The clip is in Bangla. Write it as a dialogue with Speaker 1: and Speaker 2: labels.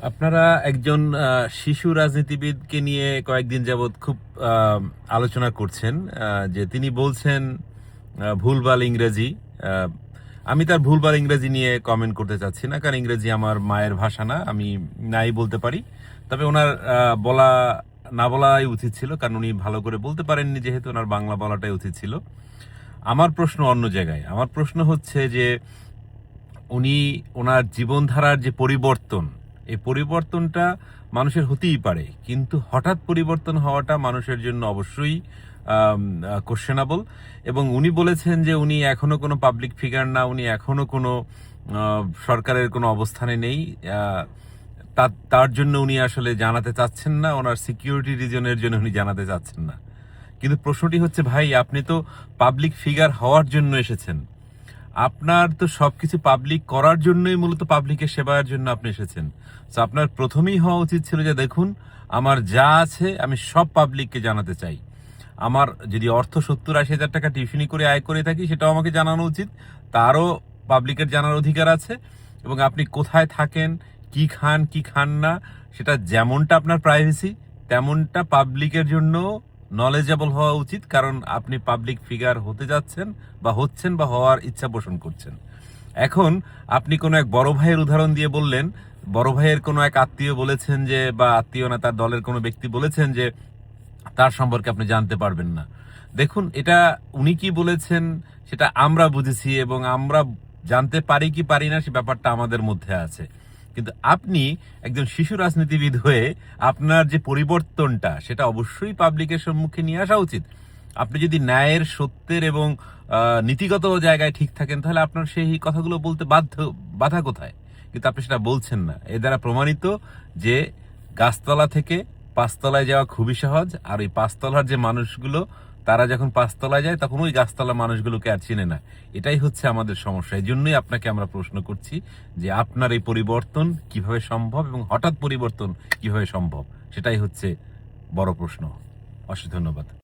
Speaker 1: আপনারা একজন শিশু রাজনীতিবিদকে নিয়ে কয়েকদিন যাবৎ খুব আলোচনা করছেন, যে তিনি বলছেন ভুলভাল ইংরেজি। আহ, আমি তার ভুলভাল ইংরেজি নিয়ে কমেন্ট করতে চাচ্ছি না, কারণ ইংরেজি আমার মায়ের ভাষা না, আমি নাই বলতে পারি। তবে ওনার বলা না বলাই উচিত ছিল, কারণ উনি ভালো করে বলতে পারেননি, যেহেতু ওনার বাংলা বলাটাই উচিত ছিল। আমার প্রশ্ন অন্য জায়গায়। আমার প্রশ্ন হচ্ছে যে উনি ওনার জীবনধারার যে পরিবর্তন, এই পরিবর্তনটা মানুষের হতেই পারে, কিন্তু হঠাৎ পরিবর্তন হওয়াটা মানুষের জন্য অবশ্যই কোশ্চেনেবল। এবং উনি বলেছেন যে উনি এখনো কোনো পাবলিক ফিগার না, উনি এখনো কোনো সরকারের কোনো অবস্থানে নেই। তার জন্য উনি আসলে জানাতে চাচ্ছেন না, ওনার সিকিউরিটি রিজনের জন্য উনি জানাতে চাচ্ছেন না। কিন্তু প্রশ্নটি হচ্ছে, ভাই আপনি তো পাবলিক ফিগার হওয়ার জন্য এসেছেন, আপনার তো সবকিছু পাবলিক করার জন্যই মূলত পাবলিকের সেবার জন্য আপনি এসেছেন। তো আপনার প্রথমেই হওয়া উচিত ছিল যে দেখুন, আমার যা আছে আমি সব পাবলিককে জানাতে চাই। আমার যদি অর্থ 70-80 হাজার টাকা টিউশনি করে আয় করে থাকি, সেটাও আমাকে জানানো উচিত। তারও পাবলিকের জানার অধিকার আছে। এবং আপনি কোথায় থাকেন, কি খান কি খান না, সেটা যেমনটা আপনার প্রাইভেসি, তেমনটা পাবলিকের জন্য নলেজেবল হওয়া উচিত, কারণ আপনি পাবলিক ফিগার হতে যাচ্ছেন বা হচ্ছেন বা হওয়ার ইচ্ছা পোষণ করছেন। এখন আপনি কোনো এক বড় ভাইয়ের উদাহরণ দিয়ে বললেন, বড় ভাইয়ের কোনো এক আত্মীয় বলেছেন যে, বা আত্মীয় না, তার দলের কোনো ব্যক্তি বলেছেন যে তার সম্পর্কে আপনি জানতে পারবেন না। দেখুন, এটা উনি কি বলেছেন সেটা আমরা বুঝেছি, এবং আমরা জানতে পারি কি পারি না সে ব্যাপারটা আমাদের মধ্যে আছে। কিন্তু আপনি একজন শিশু রাজনীতিবিদ হয়ে আপনার যে পরিবর্তনটা, সেটা অবশ্যই পাবলিকের সম্মুখে নিয়ে আসা উচিত। আপনি যদি ন্যায়ের, সত্যের এবং নীতিগত জায়গায় ঠিক থাকেন, তাহলে আপনার সেই কথাগুলো বলতে বাধা কোথায়? কিন্তু আপনি সেটা বলছেন না। এ দ্বারা প্রমাণিত যে গাছতলা থেকে পাঁচতলায় যাওয়া খুবই সহজ, আর ওই পাঁচতলার যে মানুষগুলো, তারা যখন পাঁচতলায় যায় তখন ওই গাছতলা মানুষগুলোকে আর চিনে না। এটাই হচ্ছে আমাদের সমস্যা। এই জন্যই আপনাকে আমরা প্রশ্ন করছি যে আপনার এই পরিবর্তন কিভাবে সম্ভব, এবং হঠাৎ পরিবর্তন কিভাবে সম্ভব, সেটাই হচ্ছে বড় প্রশ্ন। অশেষ ধন্যবাদ।